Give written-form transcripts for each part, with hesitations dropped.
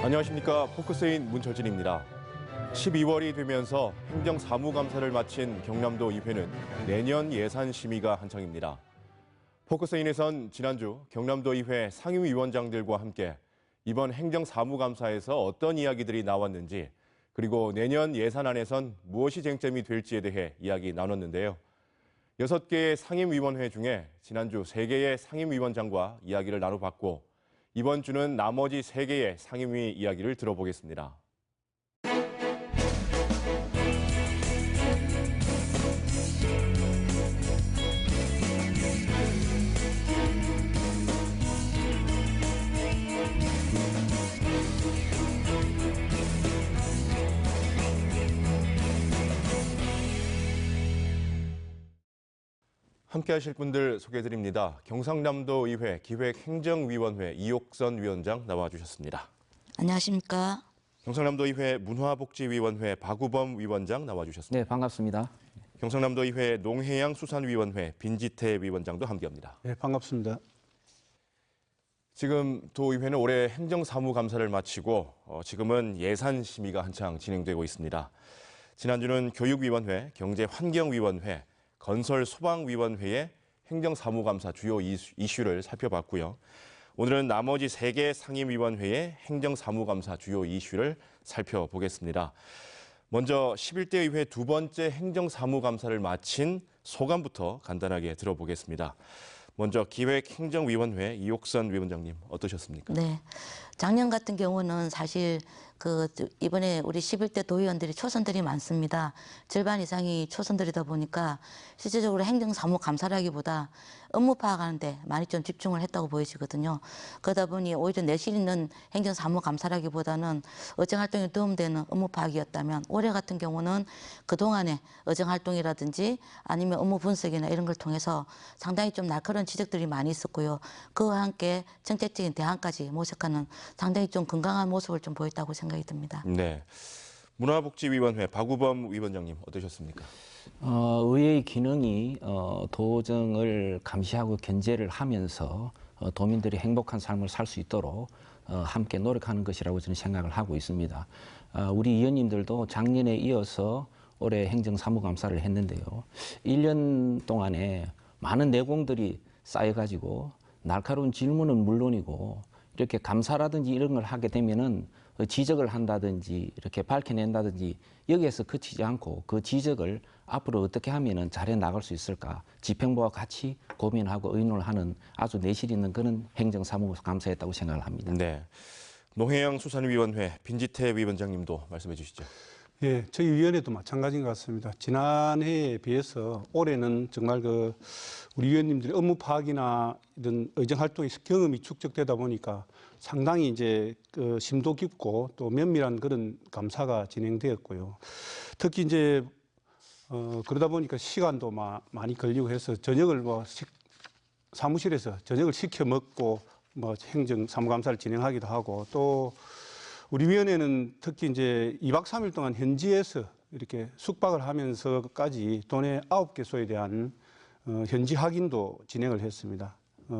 안녕하십니까. 포커스인 문철진입니다. 12월이 되면서 행정사무감사를 마친 경남도 의회는 내년 예산 심의가 한창입니다. 포커스인에선 지난주 경남도 의회 상임위원장들과 함께 이번 행정사무감사에서 어떤 이야기들이 나왔는지, 그리고 내년 예산안에선 무엇이 쟁점이 될지에 대해 이야기 나눴는데요. 6개의 상임위원회 중에 지난주 3개의 상임위원장과 이야기를 나눠봤고, 이번 주는 나머지 3개의 상임위 이야기를 들어보겠습니다. 함께 하실 분들 소개해드립니다. 경상남도 의회 기획행정위원회 이옥선 위원장 나와주셨습니다. 안녕하십니까. 경상남도 의회 문화복지위원회 박우범 위원장 나와주셨습니다. 네, 반갑습니다. 경상남도 의회 농해양수산위원회 빈지태 위원장도 함께합니다. 네, 반갑습니다. 지금 도의회는 올해 행정사무감사를 마치고 지금은 예산 심의가 한창 진행되고 있습니다. 지난주는 교육위원회, 경제환경위원회, 건설소방위원회의 행정사무감사 주요 이슈를 살펴봤고요. 오늘은 나머지 3개 상임위원회의 행정사무감사 주요 이슈를 살펴보겠습니다. 먼저 11대 의회 두 번째 행정사무감사를 마친 소감부터 간단하게 들어보겠습니다. 먼저 기획행정위원회 이옥선 위원장님 어떠셨습니까? 네. 작년 같은 경우는 사실 이번에 우리 11대 도의원들이 초선들이 많습니다. 절반 이상이 초선들이다 보니까 실질적으로 행정사무감사라기보다 업무 파악하는 데 많이 좀 집중을 했다고 보여지거든요. 그러다 보니 오히려 내실 있는 행정사무감사라기보다는 의정활동에 도움되는 업무 파악이었다면, 올해 같은 경우는 그동안의 의정활동이라든지 아니면 업무 분석이나 이런 걸 통해서 상당히 좀 날카로운 지적들이 많이 있었고요. 그와 함께 정책적인 대안까지 모색하는 상당히 좀 건강한 모습을 좀 보였다고 생각이 듭니다. 네. 문화복지위원회 박우범 위원장님 어떠셨습니까? 의회의 기능이 도정을 감시하고 견제를 하면서 도민들이 행복한 삶을 살 수 있도록 함께 노력하는 것이라고 저는 생각을 하고 있습니다. 우리 의원님들도 작년에 이어서 올해 행정사무감사를 했는데요. 1년 동안에 많은 내공들이 쌓여가지고 날카로운 질문은 물론이고 이렇게 감사라든지 이런 걸 하게 되면은 지적을 한다든지 이렇게 밝혀낸다든지 여기에서 그치지 않고 그 지적을 앞으로 어떻게 하면은 잘해 나갈 수 있을까, 집행부와 같이 고민하고 의논을 하는 아주 내실 있는 그런 행정사무감사였다고 생각을 합니다. 네. 농해양수산위원회 빈지태 위원장님도 말씀해 주시죠. 예, 저희 위원회도 마찬가지인 것 같습니다. 지난해에 비해서 올해는 정말 우리 위원님들이 업무 파악이나 이런 의정 활동의 경험이 축적되다 보니까 상당히 이제 심도 깊고 또 면밀한 그런 감사가 진행되었고요. 특히 이제 그러다 보니까 시간도 많이 걸리고 해서 저녁을 사무실에서 저녁을 시켜 먹고 행정 사무감사를 진행하기도 하고, 또 우리 위원회는 특히 이제 2박 3일 동안 현지에서 이렇게 숙박을 하면서까지 도내 9개소에 대한 현지 확인도 진행을 했습니다.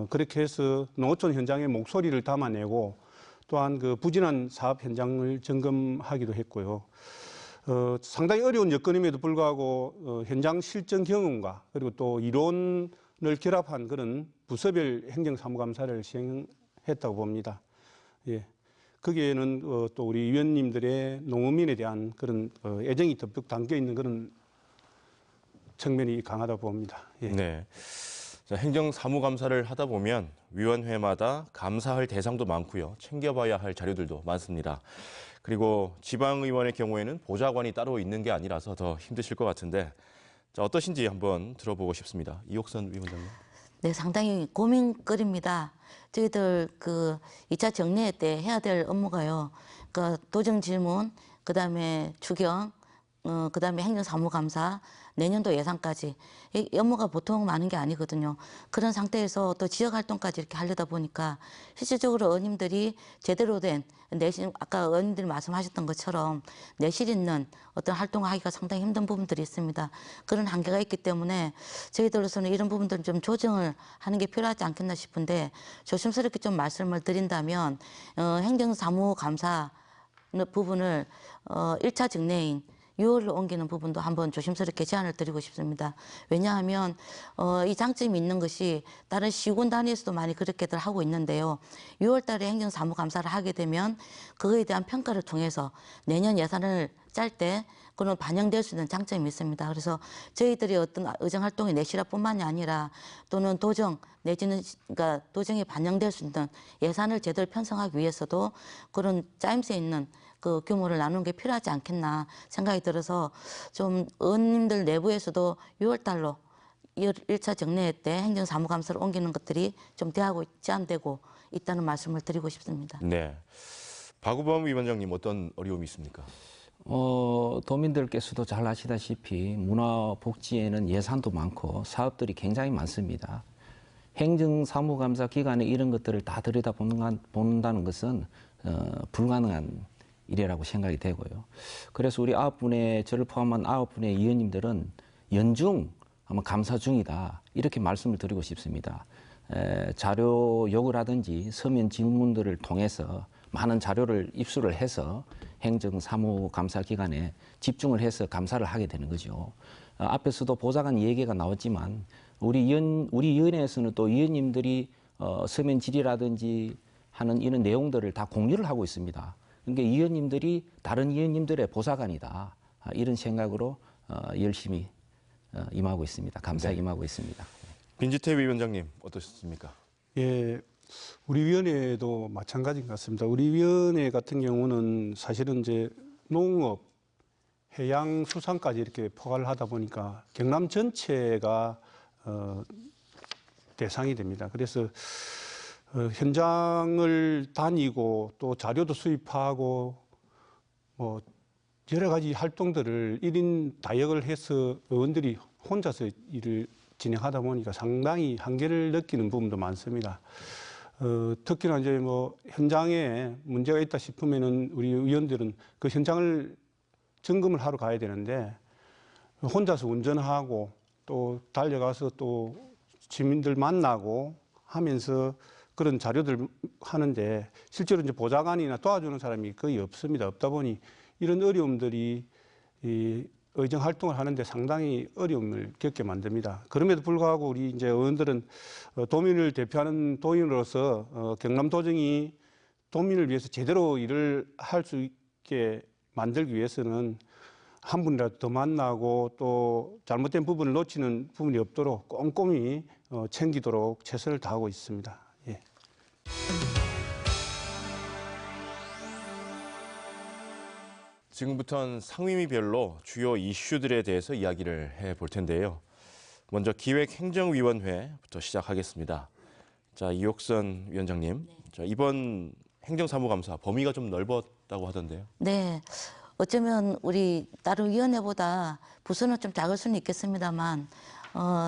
그렇게 해서 농어촌 현장의 목소리를 담아내고, 또한 부진한 사업 현장을 점검하기도 했고요. 상당히 어려운 여건임에도 불구하고 현장 실전 경험과 그리고 또 이론을 결합한 그런 부서별 행정사무감사를 시행했다고 봅니다. 예. 거기에는 또 우리 위원님들의 농어민에 대한 그런 애정이 듬뿍 담겨 있는 그런 측면이 강하다고 봅니다. 예. 네. 자, 행정사무감사를 하다 보면 위원회마다 감사할 대상도 많고요. 챙겨봐야 할 자료들도 많습니다. 그리고 지방의원의 경우에는 보좌관이 따로 있는 게 아니라서 더 힘드실 것 같은데, 자, 어떠신지 한번 들어보고 싶습니다. 이옥선 위원장님. 네, 상당히 고민거리입니다. 저희들 2차 정례회 때 해야 될 업무가요. 도정 질문, 그다음에 추경, 그다음에 행정사무감사, 내년도 예산까지 이 업무가 보통 많은 게 아니거든요. 그런 상태에서 또 지역활동까지 이렇게 하려다 보니까 실질적으로 의원님들이 제대로 된 내실, 아까 의원님들이 말씀하셨던 것처럼 내실 있는 어떤 활동을 하기가 상당히 힘든 부분들이 있습니다. 그런 한계가 있기 때문에 저희들로서는 이런 부분들을 좀 조정을 하는 게 필요하지 않겠나 싶은데 조심스럽게 좀 말씀을 드린다면 행정사무감사 부분을 1차 직내인 6월로 옮기는 부분도 한번 조심스럽게 제안을 드리고 싶습니다. 왜냐하면 이 장점이 있는 것이 다른 시군 단위에서도 많이 그렇게들 하고 있는데요. 6월 달에 행정사무감사를 하게 되면 그거에 대한 평가를 통해서 내년 예산을 짤 때 그런 반영될 수 있는 장점이 있습니다. 그래서 저희들이 어떤 의정활동의 내실화뿐만이 아니라 또는 도정 내지는 그러니까 도정에 반영될 수 있는 예산을 제대로 편성하기 위해서도 그런 짜임새 있는 그 규모를 나누는 게 필요하지 않겠나 생각이 들어서 좀 의원님들 내부에서도 6월 달로 1차 정례회 때 행정사무감사를 옮기는 것들이 좀 대하고 제한되고 있다는 말씀을 드리고 싶습니다. 네. 박우범 위원장님 어떤 어려움이 있습니까? 도민들께서도 잘 아시다시피 문화복지에는 예산도 많고 사업들이 굉장히 많습니다. 행정사무감사 기간에 이런 것들을 다 들여다본다는 것은 불가능한 일이라고 생각이 되고요. 그래서 우리 저를 포함한 9분의 의원님들은 연중 아마 감사 중이다 이렇게 말씀을 드리고 싶습니다. 자료 요구라든지 서면 질문들을 통해서 많은 자료를 입수를 해서 행정사무감사 기간에 집중을 해서 감사를 하게 되는 거죠. 앞에서도 보좌관 얘기가 나왔지만 우리 위원회에서는 또 위원님들이 서면 질의라든지 하는 이런 내용들을 다 공유를 하고 있습니다. 그러니까 위원님들이 다른 위원님들의 보좌관이다 이런 생각으로 열심히 임하고 있습니다. 감사에 임하고 있습니다. 빈지태 위원장님 어떠셨습니까? 예, 우리 위원회도 마찬가지인 것 같습니다. 우리 위원회 같은 경우는 사실은 이제 농업, 해양, 수산까지 이렇게 포괄을 하다 보니까 경남 전체가 대상이 됩니다. 그래서 현장을 다니고 또 자료도 수입하고 뭐 여러 가지 활동들을 1인 다역을 해서 의원들이 혼자서 일을 진행하다 보니까 상당히 한계를 느끼는 부분도 많습니다. 특히나 이제 뭐 현장에 문제가 있다 싶으면은 우리 의원들은 그 현장을 점검을 하러 가야 되는데 혼자서 운전하고 또 달려가서 또 시민들 만나고 하면서 그런 자료들 하는데 실제로 이제 보좌관이나 도와주는 사람이 거의 없습니다. 없다 보니 이런 어려움들이 이 의정 활동을 하는데 상당히 어려움을 겪게 만듭니다. 그럼에도 불구하고 우리 이제 의원들은 도민을 대표하는 도인으로서 경남도정이 도민을 위해서 제대로 일을 할 수 있게 만들기 위해서는 한 분이라도 더 만나고 또 잘못된 부분을 놓치는 부분이 없도록 꼼꼼히 챙기도록 최선을 다하고 있습니다. 예. 지금부터는 상임위별로 주요 이슈들에 대해서 이야기를 해볼 텐데요. 먼저 기획행정위원회부터 시작하겠습니다. 자, 이옥선 위원장님, 자, 이번 행정사무감사 범위가 좀 넓었다고 하던데요. 네. 어쩌면 우리 다른 위원회보다 부서는 좀 작을 수는 있겠습니다만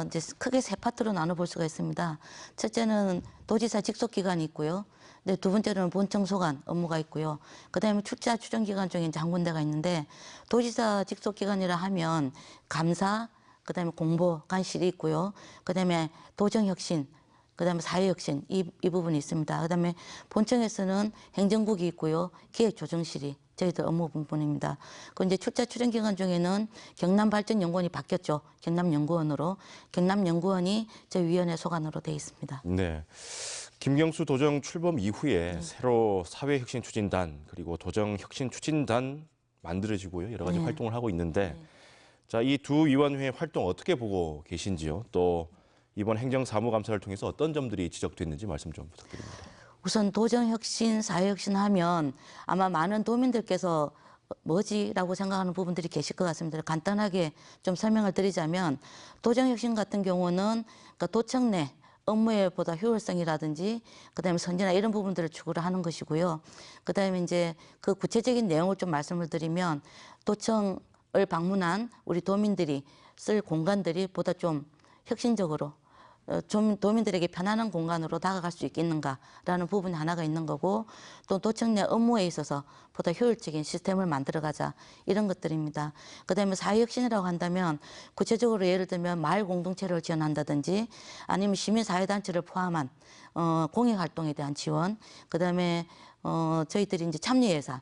이제 크게 세 파트로 나눠볼 수가 있습니다. 첫째는 도지사 직속 기관이 있고요. 네, 두 번째로는 본청소관 업무가 있고요. 그다음에 출자 추정 기관 중에 이제 한 군데가 있는데 도지사 직속 기관이라 하면 감사, 그다음에 공보 관실이 있고요. 그다음에 도정혁신, 그다음에 사회혁신 이 부분이 있습니다. 그다음에 본청에서는 행정국이 있고요. 기획조정실이 저희들 업무 부분입니다. 그 이제 출자 추정 기관 중에는 경남발전연구원이 바뀌었죠. 경남연구원으로 경남연구원이 저희 위원회 소관으로 돼 있습니다. 네. 김경수 도정 출범 이후에 새로 사회혁신추진단 그리고 도정혁신추진단 만들어지고요. 여러 가지 활동을 하고 있는데 자, 이 두 위원회 활동 어떻게 보고 계신지요? 또 이번 행정사무감사를 통해서 어떤 점들이 지적됐는지 말씀 좀 부탁드립니다. 우선 도정혁신, 사회혁신 하면 아마 많은 도민들께서 뭐지라고 생각하는 부분들이 계실 것 같습니다. 간단하게 좀 설명을 드리자면 도정혁신 같은 경우는 그러니까 도청 내 업무의 보다 효율성이라든지 그다음에 선진화 이런 부분들을 추구를 하는 것이고요. 그다음에 이제 그 구체적인 내용을 좀 말씀을 드리면 도청 방문한 우리 도민들이 쓸 공간들이 보다 좀 혁신적으로 좀 도민들에게 편안한 공간으로 다가갈 수 있겠는가라는 부분이 하나가 있는 거고, 또 도청 내 업무에 있어서 보다 효율적인 시스템을 만들어가자, 이런 것들입니다. 그다음에 사회혁신이라고 한다면 구체적으로 예를 들면 마을 공동체를 지원한다든지 아니면 시민사회단체를 포함한 공익활동에 대한 지원, 그다음에 저희들이 이제 참여예산,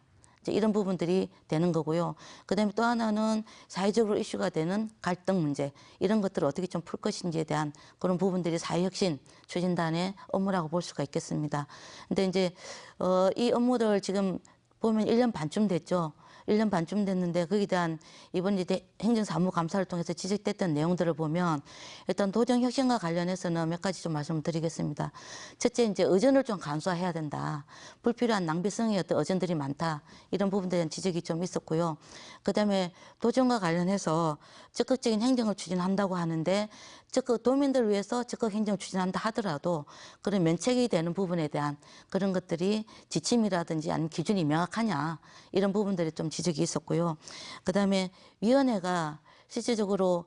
이런 부분들이 되는 거고요. 그다음에 또 하나는 사회적으로 이슈가 되는 갈등 문제, 이런 것들을 어떻게 좀 풀 것인지에 대한 그런 부분들이 사회혁신 추진단의 업무라고 볼 수가 있겠습니다. 근데 이제 이 업무를 지금 보면 1년 반쯤 됐죠. 1년 반쯤 됐는데 거기에 대한 이번 이제 행정사무감사를 통해서 지적됐던 내용들을 보면 일단 도정혁신과 관련해서는 몇 가지 좀 말씀을 드리겠습니다. 첫째, 이제 의전을 좀 간소화해야 된다. 불필요한 낭비성의 어떤 의전들이 많다. 이런 부분들에 대한 지적이 좀 있었고요. 그다음에 도정과 관련해서 적극적인 행정을 추진한다고 하는데 적극 도민들을 위해서 적극 행정을 추진한다 하더라도 그런 면책이 되는 부분에 대한 그런 것들이 지침이라든지 아니면 기준이 명확하냐, 이런 부분들이 좀 지적이 있었고요. 그다음에 위원회가 실질적으로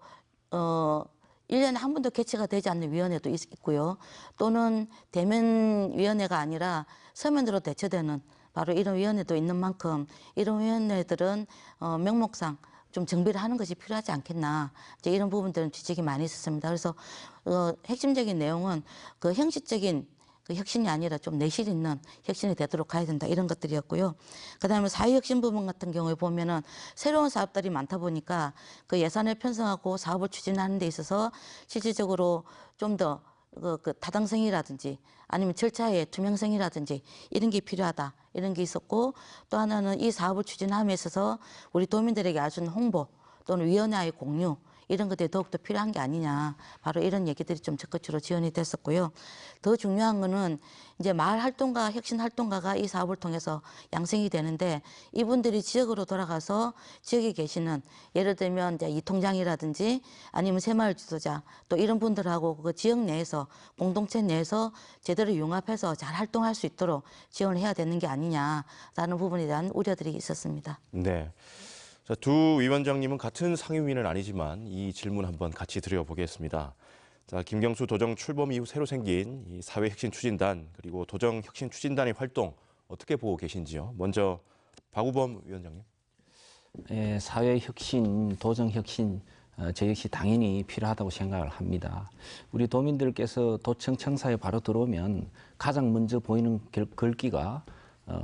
1년에 한 번도 개최가 되지 않는 위원회도 있고요. 또는 대면 위원회가 아니라 서면으로 대처되는 바로 이런 위원회도 있는 만큼 이런 위원회들은 명목상 좀 정비를 하는 것이 필요하지 않겠나, 이제 이런 부분들은 지적이 많이 있었습니다. 그래서 핵심적인 내용은 그 형식적인 그 혁신이 아니라 좀 내실 있는 혁신이 되도록 가야 된다, 이런 것들이었고요. 그다음에 사회혁신 부분 같은 경우에 보면은 새로운 사업들이 많다 보니까 그 예산을 편성하고 사업을 추진하는 데 있어서 실질적으로 좀 더 그 타당성이라든지 아니면 절차의 투명성이라든지 이런 게 필요하다, 이런 게 있었고, 또 하나는 이 사업을 추진함에 있어서 우리 도민들에게 알 수 있는 홍보 또는 위원회의 공유, 이런 것들이 더욱더 필요한 게 아니냐, 바로 이런 얘기들이 좀 적극적으로 지원이 됐었고요. 더 중요한 거는 이제 마을 활동가, 혁신 활동가가 이 사업을 통해서 양성이 되는데, 이분들이 지역으로 돌아가서 지역에 계시는 예를 들면 이제 이 통장이라든지 아니면 새마을 지도자, 또 이런 분들하고 그 지역 내에서 공동체 내에서 제대로 융합해서 잘 활동할 수 있도록 지원을 해야 되는 게 아니냐라는 부분에 대한 우려들이 있었습니다. 네. 자, 두 위원장님은 같은 상임위는 아니지만 이 질문 한번 같이 드려보겠습니다. 자, 김경수 도정 출범 이후 새로 생긴 이 사회혁신추진단, 그리고 도정혁신추진단의 활동 어떻게 보고 계신지요? 먼저 박우범 위원장님. 사회혁신, 도정혁신, 저 역시 당연히 필요하다고 생각을 합니다. 우리 도민들께서 도청 청사에 바로 들어오면 가장 먼저 보이는 글귀가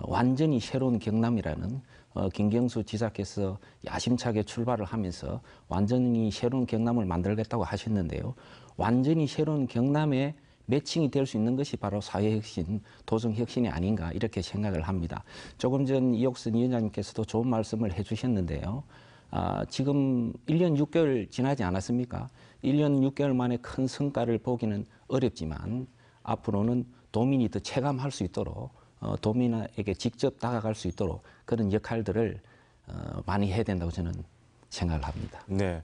완전히 새로운 경남이라는 김경수 지사께서 야심차게 출발을 하면서 완전히 새로운 경남을 만들겠다고 하셨는데요. 완전히 새로운 경남의 매칭이 될 수 있는 것이 바로 사회혁신, 도정혁신이 아닌가, 이렇게 생각을 합니다. 조금 전 이옥선 위원장님께서도 좋은 말씀을 해주셨는데요. 지금 1년 6개월 지나지 않았습니까? 1년 6개월 만에 큰 성과를 보기는 어렵지만 앞으로는 도민이 더 체감할 수 있도록, 도민에게 직접 다가갈 수 있도록 그런 역할들을 많이 해야 된다고 저는 생각을 합니다. 네.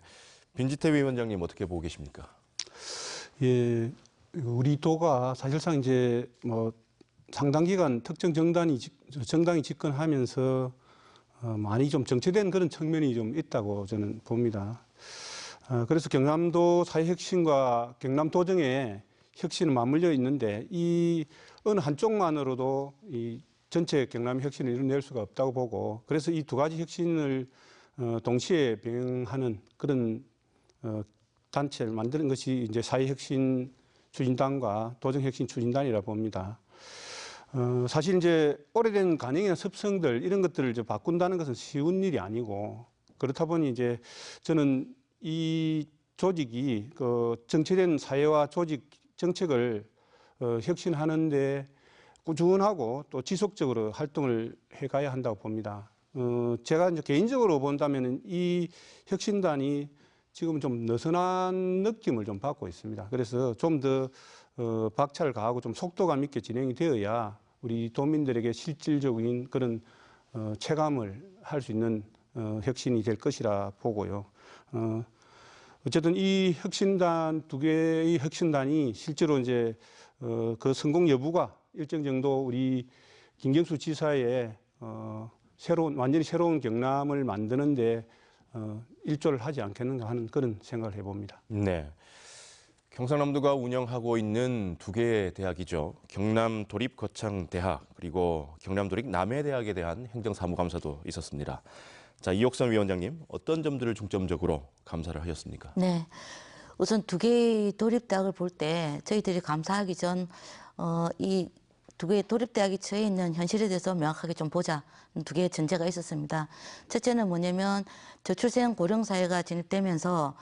빈지태 위원장님 어떻게 보고 계십니까? 예, 우리 도가 사실상 이제 뭐 상당 기간 특정 정당이 집권하면서 많이 좀 정체된 그런 측면이 좀 있다고 저는 봅니다. 그래서 경남도 사회혁신과 경남도정의 혁신은 맞물려 있는데 이 어느 한쪽만으로도 이 전체 경남 혁신을 이뤄낼 수가 없다고 보고, 그래서 이 두 가지 혁신을 동시에 병행하는 그런 단체를 만드는 것이 이제 사회혁신 추진단과 도정혁신 추진단이라 봅니다. 사실 이제 오래된 관행이나 습성들 이런 것들을 이제 바꾼다는 것은 쉬운 일이 아니고, 그렇다 보니 이제 저는 이 조직이 그 정체된 사회와 조직 정책을 혁신하는데 꾸준하고 또 지속적으로 활동을 해가야 한다고 봅니다. 제가 이제 개인적으로 본다면 이 혁신단이 지금 좀 느슨한 느낌을 좀 받고 있습니다. 그래서 좀 더 박차를 가하고 좀 속도감 있게 진행이 되어야 우리 도민들에게 실질적인 그런 체감을 할 수 있는 혁신이 될 것이라 보고요. 어쨌든 이 혁신단, 두 개의 혁신단이 실제로 이제 그 성공 여부가 일정 정도 우리 김경수 지사의 완전히 새로운 경남을 만드는데 일조를 하지 않겠는가 하는 그런 생각을 해봅니다. 네. 경상남도가 운영하고 있는 두 개의 대학이죠. 경남도립거창대학 그리고 경남도립 남해대학에 대한 행정사무감사도 있었습니다. 자, 이옥선 위원장님, 어떤 점들을 중점적으로 감사를 하셨습니까? 네. 우선 두 개의 도립대학을 볼 때 저희들이 감사하기 전, 이 두 개의 도립대학이 처해 있는 현실에 대해서 명확하게 좀 보자. 두 개의 전제가 있었습니다. 첫째는 뭐냐면 저출생 고령사회가 진입되면서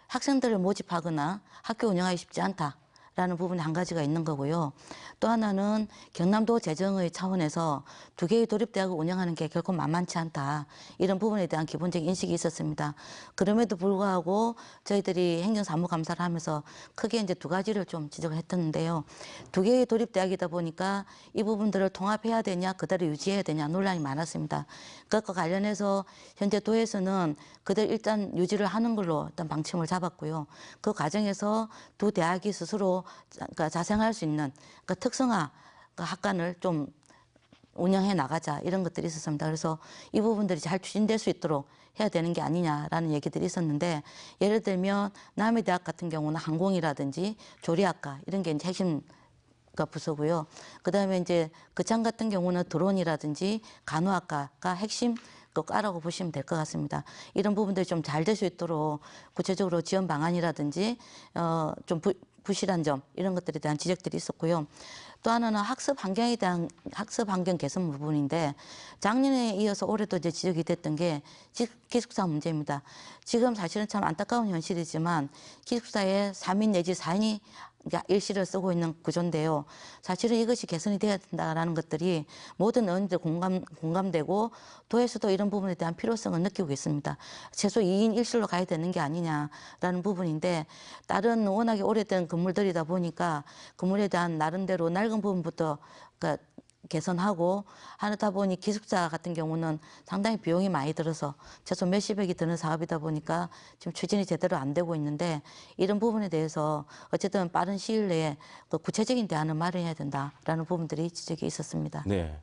학생들을 모집하거나 학교 운영하기 쉽지 않다라는 부분이 한 가지가 있는 거고요. 또 하나는 경남도 재정의 차원에서 두 개의 도립대학을 운영하는 게 결코 만만치 않다. 이런 부분에 대한 기본적인 인식이 있었습니다. 그럼에도 불구하고 저희들이 행정사무감사를 하면서 크게 이제 두 가지를 좀 지적을 했었는데요. 두 개의 도립대학이다 보니까 이 부분들을 통합해야 되냐, 그대로 유지해야 되냐 논란이 많았습니다. 그것과 관련해서 현재 도에서는 그대로 일단 유지를 하는 걸로 일단 방침을 잡았고요. 그 과정에서 두 대학이 스스로 그러니까 자생할 수 있는 그러니까 특성화 학관을 좀 운영해 나가자 이런 것들이 있었습니다. 그래서 이 부분들이 잘 추진될 수 있도록 해야 되는 게 아니냐라는 얘기들이 있었는데 예를 들면 남해대학 같은 경우는 항공이라든지 조리학과 이런 게 이제 핵심 부서고요. 그다음에 이제 거창 같은 경우는 드론이라든지 간호학과가 핵심 과라고 보시면 될 것 같습니다. 이런 부분들이 좀 잘 될 수 있도록 구체적으로 지원 방안이라든지 좀 부실한 점 이런 것들에 대한 지적들이 있었고요. 또 하나는 학습 환경에 대한 학습 환경 개선 부분인데 작년에 이어서 올해도 이제 지적이 됐던 게 기숙사 문제입니다. 지금 사실은 참 안타까운 현실이지만 기숙사에 3인 내지 4인이 일실을 쓰고 있는 구조인데요. 사실은 이것이 개선이 되어야 된다라는 것들이 모든 의원들 공감되고 도에서도 이런 부분에 대한 필요성을 느끼고 있습니다. 최소 2인 1실로 가야 되는 게 아니냐라는 부분인데 다른 워낙에 오래된 건물들이다 보니까 건물에 대한 나름대로 낡은 부분부터 그러니까 개선하고 하다 보니 기숙사 같은 경우는 상당히 비용이 많이 들어서 최소 몇십억이 드는 사업이다 보니까 지금 추진이 제대로 안 되고 있는데 이런 부분에 대해서 어쨌든 빠른 시일 내에 그 구체적인 대안을 마련해야 된다라는 부분들이 지적이 있었습니다. 네.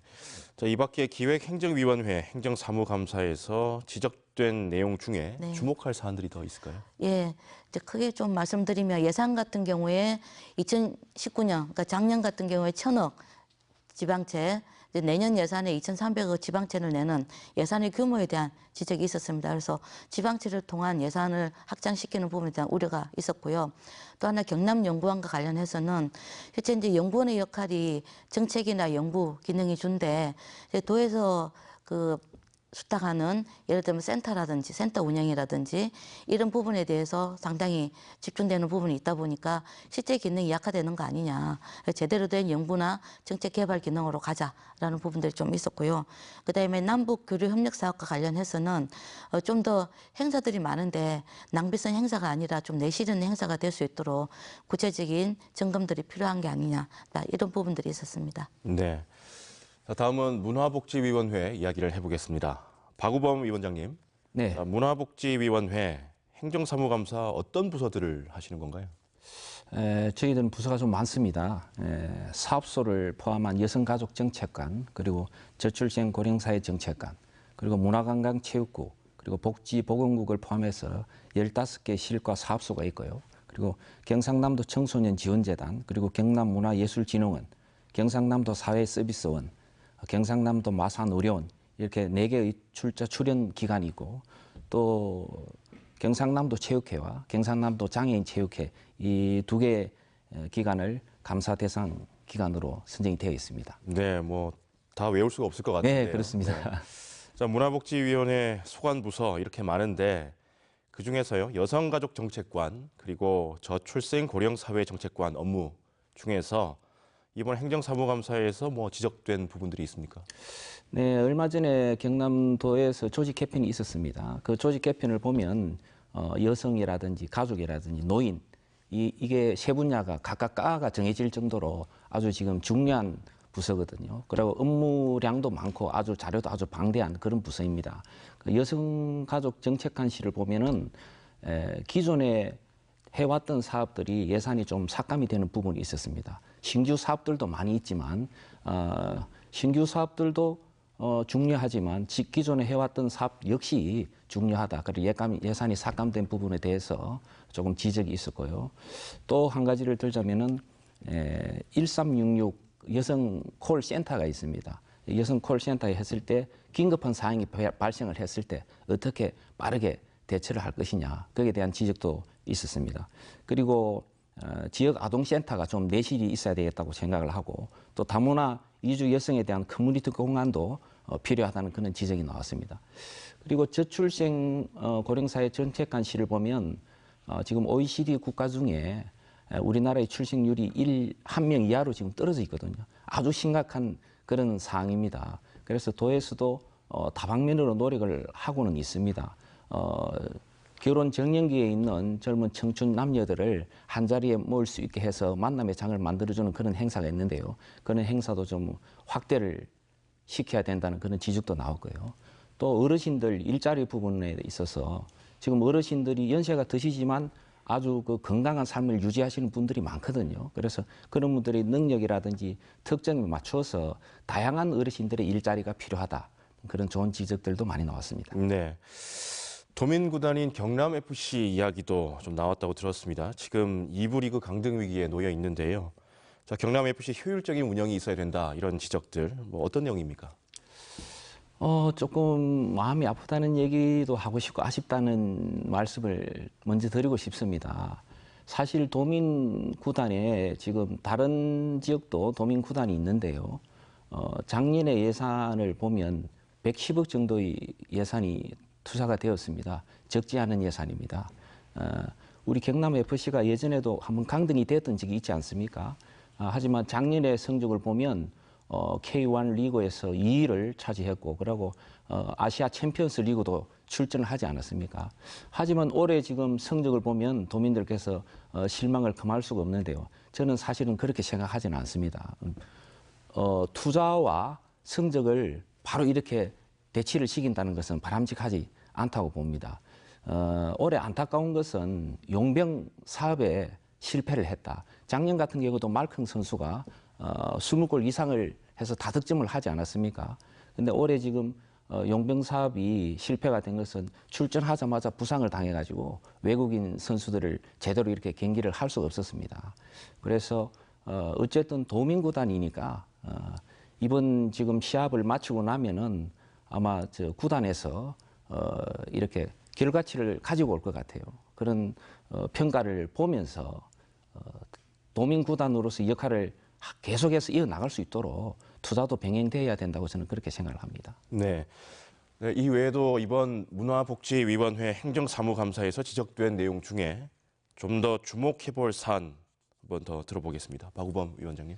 자, 이 밖에 기획행정위원회 행정사무감사에서 지적된 내용 중에 네. 주목할 사안들이 더 있을까요? 예, 이제 크게 좀 말씀드리면 예산 같은 경우에 2019년, 그러니까 작년 같은 경우에 1,000억 지방채, 이제 내년 예산에 2,300억 지방채를 내는 예산의 규모에 대한 지적이 있었습니다. 그래서 지방채를 통한 예산을 확장시키는 부분에 대한 우려가 있었고요. 또 하나 경남연구원과 관련해서는 실제 이제 연구원의 역할이 정책이나 연구 기능이 준데 이제 도에서 그 수탁하는 예를 들면 센터라든지 센터 운영이라든지 이런 부분에 대해서 상당히 집중되는 부분이 있다 보니까 실제 기능이 약화되는 거 아니냐. 제대로 된 연구나 정책 개발 기능으로 가자라는 부분들이 좀 있었고요. 그다음에 남북 교류 협력 사업과 관련해서는 좀 더 행사들이 많은데 낭비성 행사가 아니라 좀 내실은 행사가 될 수 있도록 구체적인 점검들이 필요한 게 아니냐. 이런 부분들이 있었습니다. 네. 자, 다음은 문화복지위원회 이야기를 해보겠습니다. 박우범 위원장님, 네. 자, 문화복지위원회 행정사무감사 어떤 부서들을 하시는 건가요? 저희들은 부서가 좀 많습니다. 사업소를 포함한 여성가족정책관, 그리고 저출생 고령사회정책관, 그리고 문화관광체육국, 그리고 복지보건국을 포함해서 15개 실과 사업소가 있고요. 그리고 경상남도 청소년지원재단, 그리고 경남문화예술진흥원, 경상남도 사회서비스원, 경상남도 마산의료원 이렇게 4개의 출연 기관이고 또 경상남도 체육회와 경상남도 장애인 체육회 이 2개 기관을 감사 대상 기관으로 선정이 되어 있습니다. 네, 뭐 다 외울 수가 없을 것 같은데요. 네, 그렇습니다. 네. 자, 문화복지위원회 소관부서 이렇게 많은데 그중에서요 여성가족정책관 그리고 저출생 고령사회정책관 업무 중에서 이번 행정사무감사에서 뭐 지적된 부분들이 있습니까? 네, 얼마 전에 경남도에서 조직 개편이 있었습니다. 그 조직 개편을 보면 여성이라든지 가족이라든지 노인 이게 세 분야가 각각 과가 정해질 정도로 아주 지금 중요한 부서거든요. 그리고 업무량도 많고 아주 자료도 아주 방대한 그런 부서입니다. 그 여성가족정책관실을 보면은 기존에 해왔던 사업들이 예산이 좀 삭감이 되는 부분이 있었습니다. 신규 사업들도 많이 있지만 신규 사업들도 중요하지만 기존에 해왔던 사업 역시 중요하다. 그리고 예산이 삭감된 부분에 대해서 조금 지적이 있었고요. 또 한 가지를 들자면은 1366 여성 콜센터가 있습니다. 여성 콜센터에 했을 때 긴급한 사항이 발생을 했을 때 어떻게 빠르게 대처를 할 것이냐, 거기에 대한 지적도 있었습니다. 그리고 지역 아동센터가 좀 내실이 있어야 되겠다고 생각을 하고, 또 다문화 이주 여성에 대한 커뮤니티 공간도 필요하다는 그런 지적이 나왔습니다. 그리고 저출생 고령사회 정책관 시를 보면 지금 OECD 국가 중에 우리나라의 출생률이 1명 이하로 지금 떨어져 있거든요. 아주 심각한 그런 상황입니다. 그래서 도에서도 다방면으로 노력을 하고는 있습니다. 결혼 정년기에 있는 젊은 청춘 남녀들을 한자리에 모을 수 있게 해서 만남의 장을 만들어주는 그런 행사가 있는데요. 그런 행사도 좀 확대를 시켜야 된다는 그런 지적도 나오고요. 또 어르신들 일자리 부분에 있어서 지금 어르신들이 연세가 드시지만 아주 그 건강한 삶을 유지하시는 분들이 많거든요. 그래서 그런 분들의 능력이라든지 특성에 맞춰서 다양한 어르신들의 일자리가 필요하다. 그런 좋은 지적들도 많이 나왔습니다. 네. 도민 구단인 경남 FC 이야기도 좀 나왔다고 들었습니다. 지금 2부 리그 강등 위기에 놓여 있는데요. 자, 경남 FC 효율적인 운영이 있어야 된다. 이런 지적들 뭐 어떤 내용입니까? 조금 마음이 아프다는 얘기도 하고 싶고 아쉽다는 말씀을 먼저 드리고 싶습니다. 사실 도민 구단에 지금 다른 지역도 도민 구단이 있는데요. 작년에 예산을 보면 110억 정도의 예산이 투자가 되었습니다. 적지 않은 예산입니다. 우리 경남 FC가 예전에도 한번 강등이 됐던 적이 있지 않습니까? 하지만 작년의 성적을 보면 K1 리그에서 2위를 차지했고, 그리고 아시아 챔피언스 리그도 출전을 하지 않았습니까? 하지만 올해 지금 성적을 보면 도민들께서 실망을 금할 수가 없는데요. 저는 사실은 그렇게 생각하지는 않습니다. 투자와 성적을 바로 이렇게 대치를 시킨다는 것은 바람직하지 않다고 봅니다. 올해 안타까운 것은 용병 사업에 실패를 했다. 작년 같은 경우도 말컹 선수가 20골 이상을 해서 다득점을 하지 않았습니까? 근데 올해 지금 용병 사업이 실패가 된 것은 출전하자마자 부상을 당해가지고 외국인 선수들을 제대로 이렇게 경기를 할 수가 없었습니다. 그래서 어쨌든 도민구단이니까 이번 지금 시합을 마치고 나면은 아마 저 구단에서 이렇게 결과치를 가지고 올 것 같아요. 그런 평가를 보면서 도민구단으로서 역할을 계속해서 이어나갈 수 있도록 투자도 병행돼야 된다고 저는 그렇게 생각을 합니다. 네. 네, 이 외에도 이번 문화복지위원회 행정사무감사에서 지적된 내용 중에 좀 더 주목해볼 사안 한번 더 들어보겠습니다. 박우범 위원장님.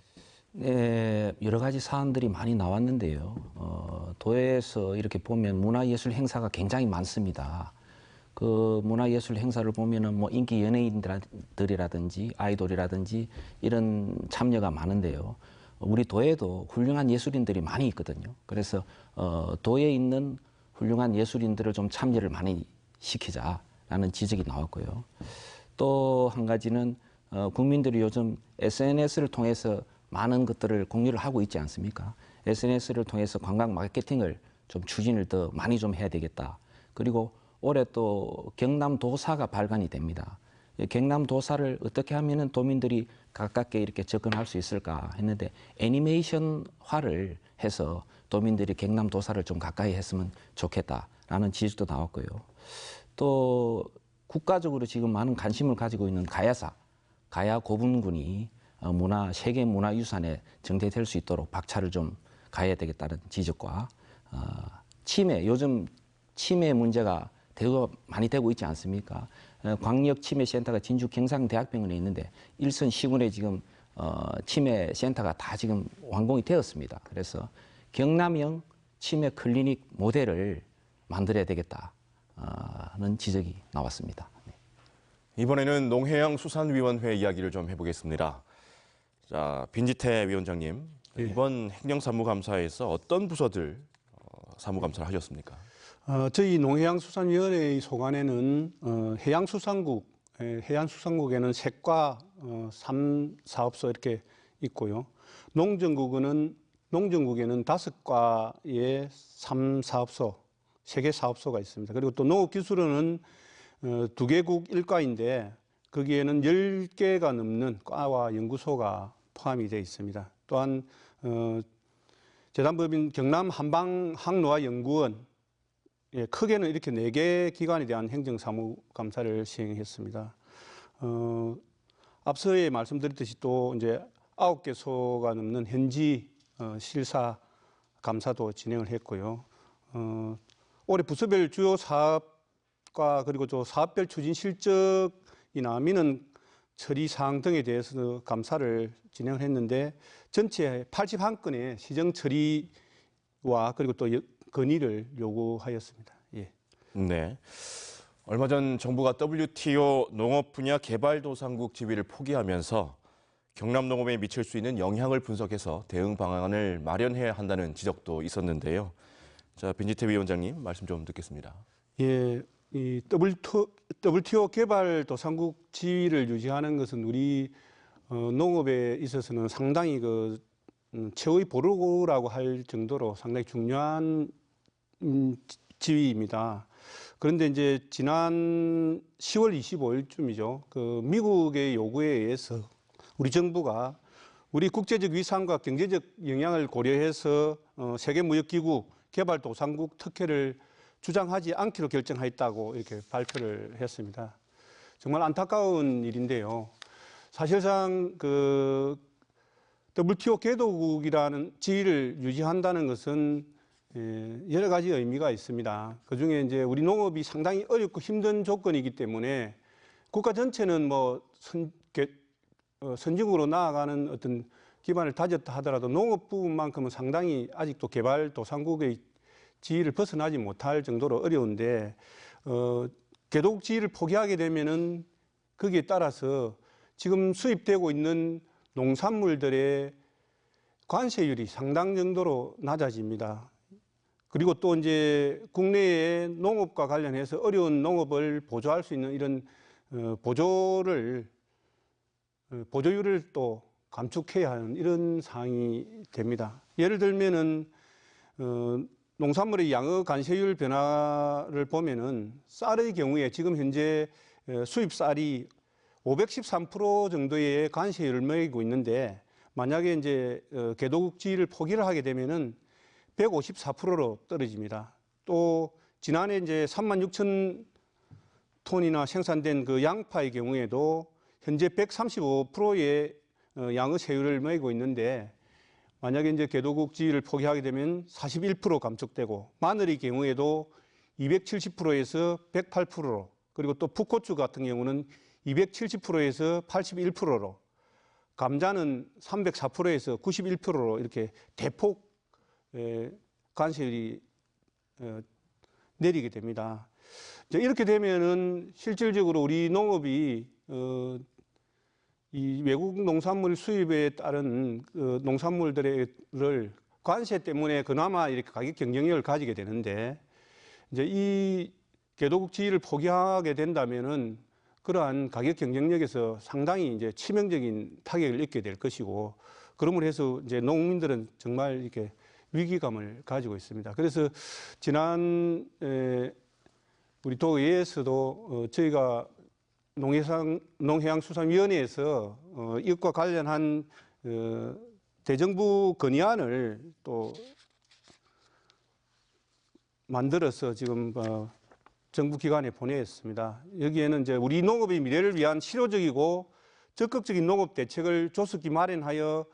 네, 여러 가지 사안들이 많이 나왔는데요. 도에서 이렇게 보면 문화예술 행사가 굉장히 많습니다. 그 문화예술 행사를 보면은 뭐 인기 연예인들이라든지 아이돌이라든지 이런 참여가 많은데요. 우리 도에도 훌륭한 예술인들이 많이 있거든요. 그래서 도에 있는 훌륭한 예술인들을 좀 참여를 많이 시키자라는 지적이 나왔고요. 또 한 가지는 국민들이 요즘 SNS를 통해서 많은 것들을 공유를 하고 있지 않습니까? SNS를 통해서 관광 마케팅을 좀 추진을 더 많이 좀 해야 되겠다. 그리고 올해 또 경남도사가 발간이 됩니다. 경남도사를 어떻게 하면은 도민들이 가깝게 이렇게 접근할 수 있을까 했는데 애니메이션화를 해서 도민들이 경남도사를 좀 가까이 했으면 좋겠다라는 지적도 나왔고요. 또 국가적으로 지금 많은 관심을 가지고 있는 가야사, 가야 고분군이 세계 문화유산에 정대될 수 있도록 박차를 좀 가해야 되겠다는 지적과 치매, 요즘 치매 문제가 많이 되고 있지 않습니까? 광역치매센터가 진주 경상대학병원에 있는데 일선 시군에 지금 치매센터가 다 지금 완공이 되었습니다. 그래서 경남형 치매 클리닉 모델을 만들어야 되겠다는 지적이 나왔습니다. 이번에는 농해양수산위원회 이야기를 좀 해보겠습니다. 자, 빈지태 위원장님, 네. 이번 행정사무감사에서 어떤 부서들 사무감사를 하셨습니까? 저희 농해양수산위원회의 소관에는 해양수산국에는 색과 3사업소 이렇게 있고요. 농정국은 농정국에는 5과의 3사업소, 3개 사업소가 있습니다. 그리고 또 농업기술원은 2개국 1과인데 거기에는 10개가 넘는 과와 연구소가 포함이 되어 있습니다. 또한 재단법인 경남 한방항노화연구원, 크게는 이렇게 4개 기관에 대한 행정사무감사를 시행했습니다. 앞서에 말씀드렸듯이 또 이제 9개소가 넘는 현지 실사 감사도 진행을 했고요. 올해 부서별 주요 사업과 그리고 또 사업별 추진 실적이나 민원 처리 사항 등에 대해서 감사를 진행을 했는데 전체 81건의 시정 처리와 그리고 또 건의를 요구하였습니다. 예. 네. 얼마 전 정부가 WTO 농업 분야 개발도상국 지위를 포기하면서 경남 농업에 미칠 수 있는 영향을 분석해서 대응 방안을 마련해야 한다는 지적도 있었는데요. 자, 빈지태 위원장님 말씀 좀 듣겠습니다. 예, 이 WTO 개발도상국 지위를 유지하는 것은 우리 농업에 있어서는 상당히 최후의 보루라고 할 정도로 상당히 중요한 지위입니다. 그런데 이제 지난 10월 25일쯤이죠. 미국의 요구에 의해서 우리 정부가 우리 국제적 위상과 경제적 영향을 고려해서 세계무역기구 개발도상국 특혜를 주장하지 않기로 결정하였다고 이렇게 발표를 했습니다. 정말 안타까운 일인데요. 사실상 WTO 개도국이라는 지위를 유지한다는 것은 여러 가지 의미가 있습니다. 그중에 이제 우리 농업이 상당히 어렵고 힘든 조건이기 때문에 국가 전체는 선진국으로 나아가는 어떤 기반을 다졌다 하더라도 농업 부분만큼은 상당히 아직도 개발도상국의 지위를 벗어나지 못할 정도로 어려운데 개도국 지위를 포기하게 되면은 거기에 따라서 지금 수입되고 있는 농산물들의 관세율이 상당 정도로 낮아집니다. 그리고 또 이제 국내의 농업과 관련해서 어려운 농업을 보조할 수 있는 이런 보조율을 또 감축해야 하는 이런 상황이 됩니다. 예를 들면은 농산물의 양의 관세율 변화를 보면은 쌀의 경우에 지금 현재 수입 쌀이 513% 정도의 관세율을 매기고 있는데 만약에 이제 개도국 지위를 포기를 하게 되면은 154%로 떨어집니다. 또 지난해 이제 36,000 톤이나 생산된 양파의 경우에도 현재 135%의 양의 세율을 매기고 있는데 만약에 이제 개도국 지위를 포기하게 되면 41% 감축되고 마늘의 경우에도 270%에서 108%로 그리고 또 풋고추 같은 경우는 270%에서 81%로 감자는 304%에서 91%로 이렇게 대폭 관세율이 내리게 됩니다. 이렇게 되면은 실질적으로 우리 농업이 이 외국 농산물 수입에 따른 농산물들을 관세 때문에 그나마 이렇게 가격 경쟁력을 가지게 되는데 이제 이 개도국 지위를 포기하게 된다면은 그러한 가격 경쟁력에서 상당히 이제 치명적인 타격을 입게 될 것이고 그러므로 해서 이제 농민들은 정말 이렇게 위기감을 가지고 있습니다. 그래서 지난 우리 도의회에서도 저희가 농해양수산위원회에서 이것과 관련한 대정부 건의안을 또 만들어서 지금 정부 기관에 보냈습니다. 여기에는 이제 우리 농업의 미래를 위한 실효적이고 적극적인 농업 대책을 조속히 마련하여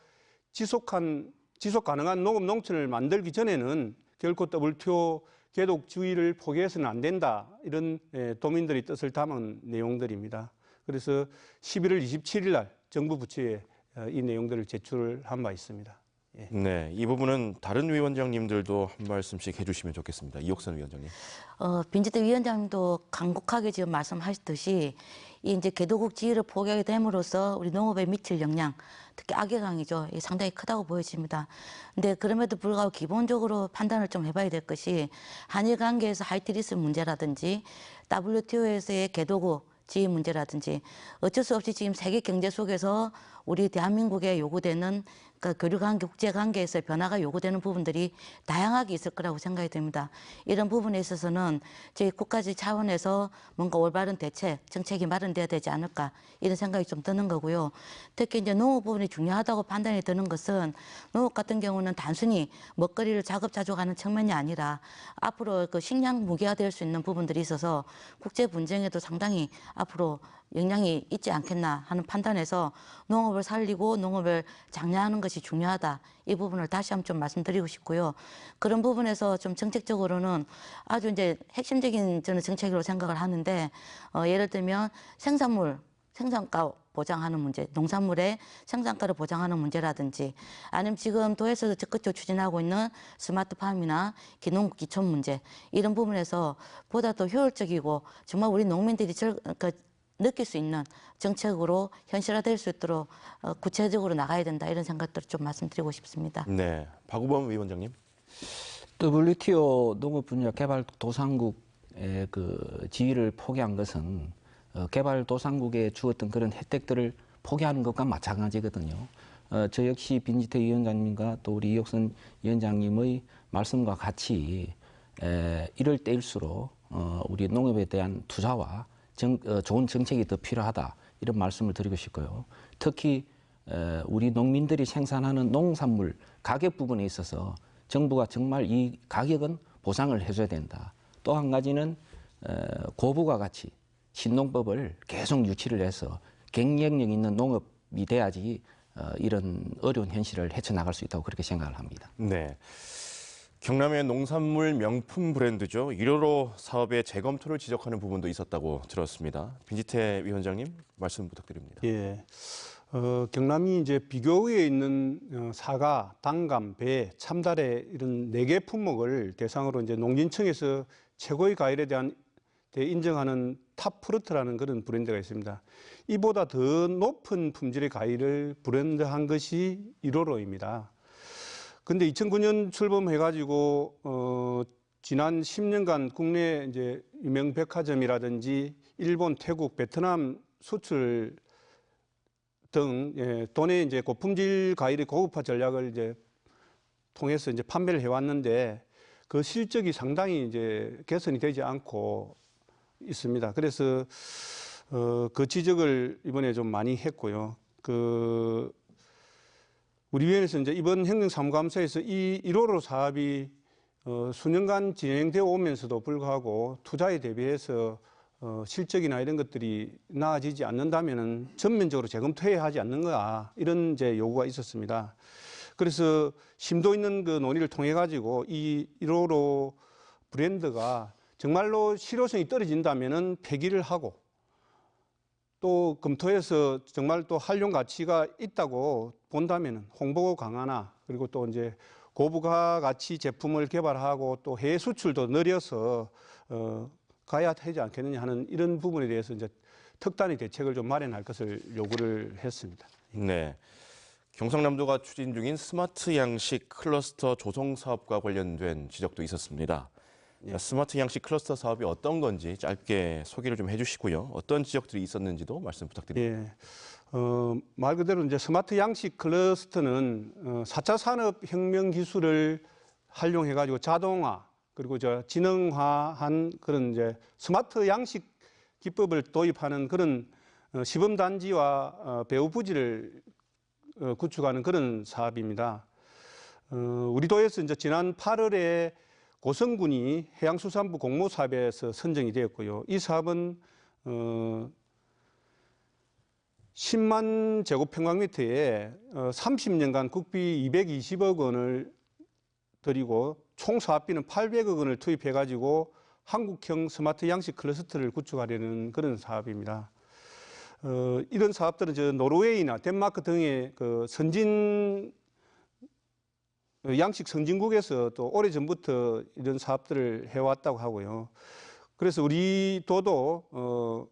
지속 가능한 농업 농촌을 만들기 전에는 결코 WTO 개도국 지위를 포기해서는 안 된다. 이런 도민들의 뜻을 담은 내용들입니다. 그래서 11월 27일 날 정부 부처에 이 내용들을 제출한 바 있습니다. 예. 네, 이 부분은 다른 위원장님들도 한 말씀씩 해주시면 좋겠습니다. 이옥선 위원장님. 빈지태 위원장님도 간곡하게 지금 말씀하셨듯이 이 이제 개도국 지위를 포기하게 됨으로써 우리 농업에 미칠 영향, 특히 악영향이죠. 상당히 크다고 보여집니다. 근데 그럼에도 불구하고 기본적으로 판단을 좀 해봐야 될 것이 한일 관계에서 하이트리스 문제라든지 WTO에서의 개도국 지위 문제라든지 어쩔 수 없이 지금 세계 경제 속에서 우리 대한민국에 요구되는 그러니까 교류 관계, 국제 관계에서 변화가 요구되는 부분들이 다양하게 있을 거라고 생각이 됩니다. 이런 부분에 있어서는 저희 국가적 차원에서 뭔가 올바른 대책, 정책이 마련돼야 되지 않을까 이런 생각이 좀 드는 거고요. 특히 이제 농업 부분이 중요하다고 판단이 드는 것은 농업 같은 경우는 단순히 먹거리를 자급자족하는 측면이 아니라 앞으로 그 식량 무기화될 수 있는 부분들이 있어서 국제 분쟁에도 상당히 앞으로 영향이 있지 않겠나 하는 판단에서 농업을 살리고 농업을 장려하는 것이 중요하다. 이 부분을 다시 한번 좀 말씀드리고 싶고요. 그런 부분에서 좀 정책적으로는 아주 이제 핵심적인 저는 정책으로 생각을 하는데 예를 들면 생산가 보장하는 문제, 농산물의 생산가를 보장하는 문제라든지 아니면 지금 도에서 적극적으로 추진하고 있는 스마트팜이나 기농 기촌 문제 이런 부분에서 보다 더 효율적이고 정말 우리 농민들이 느낄 수 있는 정책으로 현실화될 수 있도록 구체적으로 나가야 된다 이런 생각들을 좀 말씀드리고 싶습니다. 네, 박우범 위원장님. WTO 농업 분야 개발도상국의 그 지위를 포기한 것은 개발도상국에 주었던 그런 혜택들을 포기하는 것과 마찬가지거든요. 저 역시 빈지태 위원장님과 또 우리 이혁선 위원장님의 말씀과 같이 이럴 때일수록 우리 농업에 대한 투자와 좋은 정책이 더 필요하다 이런 말씀을 드리고 싶고요. 특히 우리 농민들이 생산하는 농산물 가격 부분에 있어서 정부가 정말 이 가격은 보상을 해줘야 된다. 또 한 가지는 고부가 같이 신농법을 계속 유치를 해서 경쟁력 있는 농업이 돼야지 이런 어려운 현실을 헤쳐나갈 수 있다고 그렇게 생각을 합니다. 네. 경남의 농산물 명품 브랜드죠. 1호로 사업의 재검토를 지적하는 부분도 있었다고 들었습니다. 빈지태 위원장님 말씀 부탁드립니다. 예. 경남이 이제 비교에 있는 사과, 당감, 배, 참다래 이런 4개 품목을 대상으로 이제 농진청에서 최고의 과일에 대한 인정하는 탑프루트라는 그런 브랜드가 있습니다. 이보다 더 높은 품질의 과일을 브랜드한 것이 1호로입니다. 근데 2009년 출범해가지고 지난 10년간 국내 이제 유명 백화점이라든지 일본, 태국, 베트남 수출 등 도내 이제 고품질 과일의 고급화 전략을 이제 통해서 이제 판매를 해왔는데 그 실적이 상당히 이제 개선이 되지 않고 있습니다. 그래서 그 지적을 이번에 좀 많이 했고요. 우리 위원회에서 이제 이번 행정사무감사에서 이 1호로 사업이 수년간 진행되어 오면서도 불구하고 투자에 대비해서 실적이나 이런 것들이 나아지지 않는다면은 전면적으로 재검토해야 하지 않는가 이런 이제 요구가 있었습니다. 그래서 심도 있는 그 논의를 통해 가지고 이 1호로 브랜드가 정말로 실효성이 떨어진다면은 폐기를 하고 또 검토해서 정말 또 활용 가치가 있다고 본다면은 홍보 강화나 그리고 또 이제 고부가 가치 제품을 개발하고 또 해외 수출도 늘려서 가야 되지 않겠느냐 하는 이런 부분에 대해서 이제 특단의 대책을 좀 마련할 것을 요구를 했습니다. 네. 경상남도가 추진 중인 스마트 양식 클러스터 조성 사업과 관련된 지적도 있었습니다. 스마트 양식 클러스터 사업이 어떤 건지 짧게 소개를 좀 해주시고요. 어떤 지적들이 있었는지도 말씀 부탁드립니다. 예. 말 그대로 이제 스마트 양식 클러스터는 4차 산업혁명 기술을 활용해가지고 자동화 그리고 지능화한 그런 이제 스마트 양식 기법을 도입하는 그런 시범단지와 배후 부지를 구축하는 그런 사업입니다. 우리 도에서 이제 지난 8월에 고성군이 해양수산부 공모사업에서 선정이 되었고요. 이 사업은 10만 제곱평방미터에 30년간 국비 220억 원을 들이고 총 사업비는 800억 원을 투입해가지고 한국형 스마트 양식 클러스터를 구축하려는 그런 사업입니다. 이런 사업들은 노르웨이나 덴마크 등의 그 양식 선진국에서 또 오래전부터 이런 사업들을 해왔다고 하고요. 그래서 우리 도도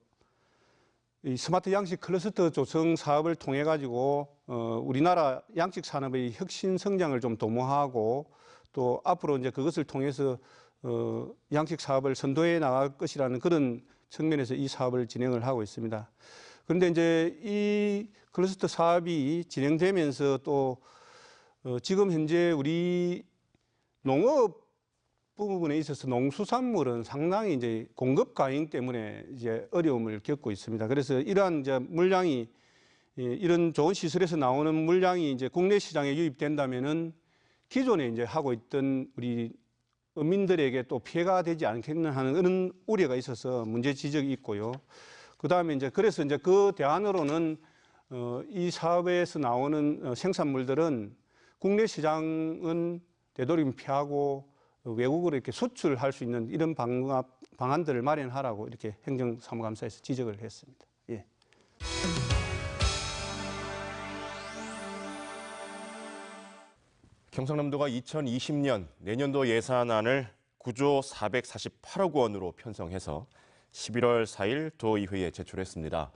이 스마트 양식 클러스터 조성 사업을 통해 가지고 우리나라 양식 산업의 혁신 성장을 좀 도모하고 또 앞으로 이제 그것을 통해서 양식 사업을 선도해 나갈 것이라는 그런 측면에서 이 사업을 진행을 하고 있습니다. 그런데 이제 이 클러스터 사업이 진행되면서 또 지금 현재 우리 농업 부분에 있어서 농수산물은 상당히 이제 공급 과잉 때문에 이제 어려움을 겪고 있습니다. 그래서 이러한 이제 물량이 이런 좋은 시설에서 나오는 물량이 이제 국내 시장에 유입된다면은 기존에 이제 하고 있던 우리 어민들에게 또 피해가 되지 않겠나 하는 그런 우려가 있어서 문제 지적이 있고요. 그 다음에 이제 그래서 이제 그 대안으로는 이 사업에서 나오는 생산물들은 국내 시장은 되도록이면 피하고 외국으로 이렇게 수출할 수 있는 이런 방안들을 마련하라고 이렇게 행정사무감사에서 지적을 했습니다. 예. 경상남도가 2020년 내년도 예산안을 9조 448억 원으로 편성해서 11월 4일 도의회에 제출했습니다.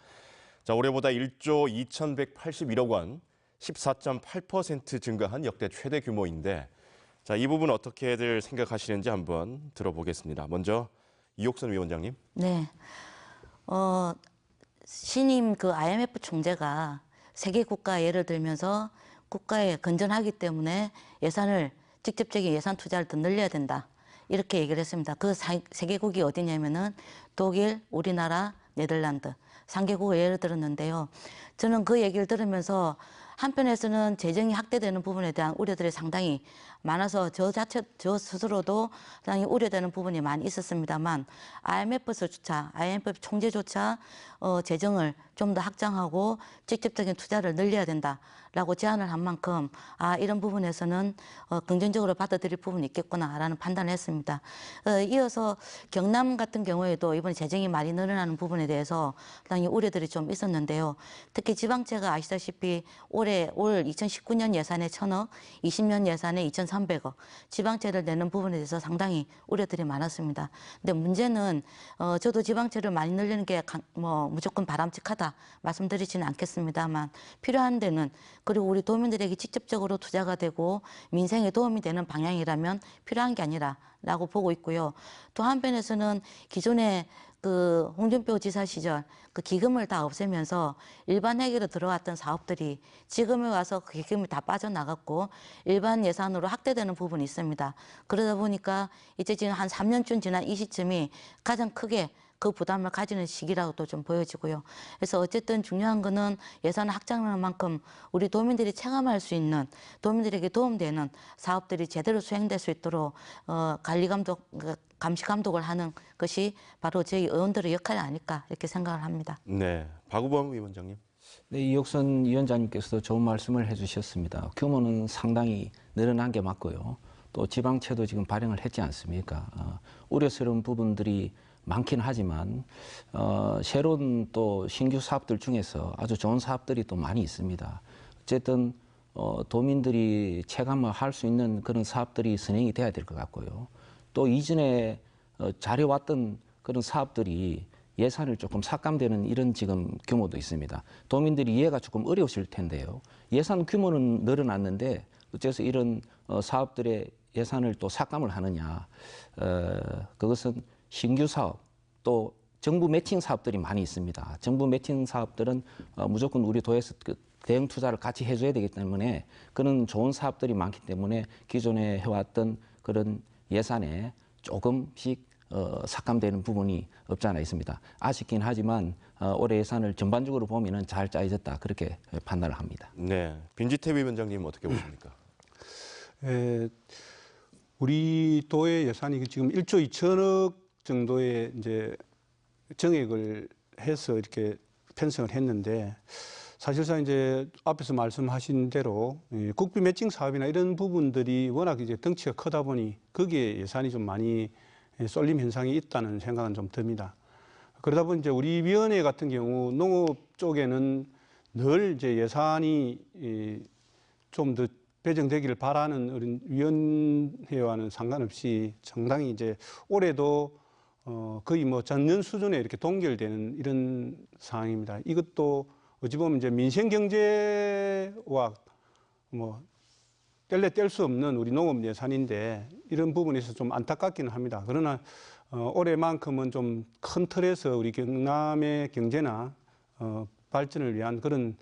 자, 올해보다 1조 2,181억 원, 14.8% 증가한 역대 최대 규모인데, 자, 이 부분 어떻게들 생각하시는지 한번 들어보겠습니다. 먼저 이옥선 위원장님. 네. 신임 그 IMF 총재가 세계 국가 예를 들면서 국가에 건전하기 때문에 예산을 직접적인 예산 투자를 더 늘려야 된다. 이렇게 얘기를 했습니다. 그 세계국이 어디냐면은 독일, 우리나라, 네덜란드 3개국을 예를 들었는데요. 저는 그 얘기를 들으면서 한편에서는 재정이 확대되는 부분에 대한 우려들이 상당히 많아서 저 스스로도 상당히 우려되는 부분이 많이 있었습니다만 IMF 총재조차 재정을 좀 더 확장하고 직접적인 투자를 늘려야 된다라고 제안을 한 만큼 이런 부분에서는 긍정적으로 받아들일 부분이 있겠구나라는 판단을 했습니다. 이어서 경남 같은 경우에도 이번에 재정이 많이 늘어나는 부분에 대해서 상당히 우려들이 좀 있었는데요. 특히 지방채가 아시다시피 올 2019년 예산에 1,000억, 20년 예산에 2,300억 지방채를 내는 부분에 대해서 상당히 우려들이 많았습니다. 근데 문제는 저도 지방채를 많이 늘리는 게 무조건 바람직하다 말씀드리지는 않겠습니다만 필요한 데는 그리고 우리 도민들에게 직접적으로 투자가 되고 민생에 도움이 되는 방향이라면 필요한 게 아니라라고 보고 있고요. 또 한편에서는 기존에 그 홍준표 지사 시절 그 기금을 다 없애면서 일반 회계로 들어왔던 사업들이 지금에 와서 그 기금이 다 빠져나갔고 일반 예산으로 확대되는 부분이 있습니다. 그러다 보니까 이제 지금 한 3년쯤 지난 이 시점이 가장 크게 그 부담을 가지는 시기라고도 좀 보여지고요. 그래서 어쨌든 중요한 거는 예산을 확장하는 만큼 우리 도민들이 체감할 수 있는 도민들에게 도움되는 사업들이 제대로 수행될 수 있도록 감시 감독을 하는 것이 바로 저희 의원들의 역할이 아닐까 이렇게 생각을 합니다. 네, 박우범 위원장님. 네, 이옥선 위원장님께서도 좋은 말씀을 해주셨습니다. 규모는 상당히 늘어난 게 맞고요. 또 지방채도 지금 발행을 했지 않습니까? 우려스러운 부분들이 많긴 하지만 새로운 또 신규 사업들 중에서 아주 좋은 사업들이 또 많이 있습니다. 어쨌든 도민들이 체감할 수 있는 그런 사업들이 선행이 돼야 될 것 같고요. 또 이전에 잘해왔던 그런 사업들이 예산을 조금 삭감되는 이런 지금 규모도 있습니다. 도민들이 이해가 조금 어려우실 텐데요. 예산 규모는 늘어났는데 어째서 이런 사업들의 예산을 또 삭감을 하느냐. 그것은 신규 사업 또 정부 매칭 사업들이 많이 있습니다. 정부 매칭 사업들은 무조건 우리 도에서 대응 투자를 같이 해줘야 되기 때문에 그런 좋은 사업들이 많기 때문에 기존에 해왔던 그런 예산에 조금씩 삭감되는 부분이 없지 않아 있습니다. 아쉽긴 하지만 올해 예산을 전반적으로 보면은 잘 짜여졌다 그렇게 판단을 합니다. 네, 빈지태 위원장님 어떻게 보십니까? 우리 도의 예산이 지금 1조 2천억 정도의 이제 정액을 해서 이렇게 편성을 했는데 사실상 이제 앞에서 말씀하신 대로 국비 매칭 사업이나 이런 부분들이 워낙 이제 덩치가 크다 보니 거기에 예산이 좀 많이 쏠림 현상이 있다는 생각은 좀 듭니다. 그러다 보니 이제 우리 위원회 같은 경우 농업 쪽에는 늘 이제 예산이 좀 더 배정되기를 바라는 어린 위원회와는 상관없이 상당히 이제 올해도 거의 뭐 전년 수준에 이렇게 동결되는 이런 상황입니다. 이것도 어찌 보면 이제 민생 경제와 뭐 뗄래 뗄 수 없는 우리 농업 예산인데 이런 부분에서 좀 안타깝기는 합니다. 그러나 올해만큼은 좀 큰 틀에서 우리 경남의 경제나 발전을 위한 그런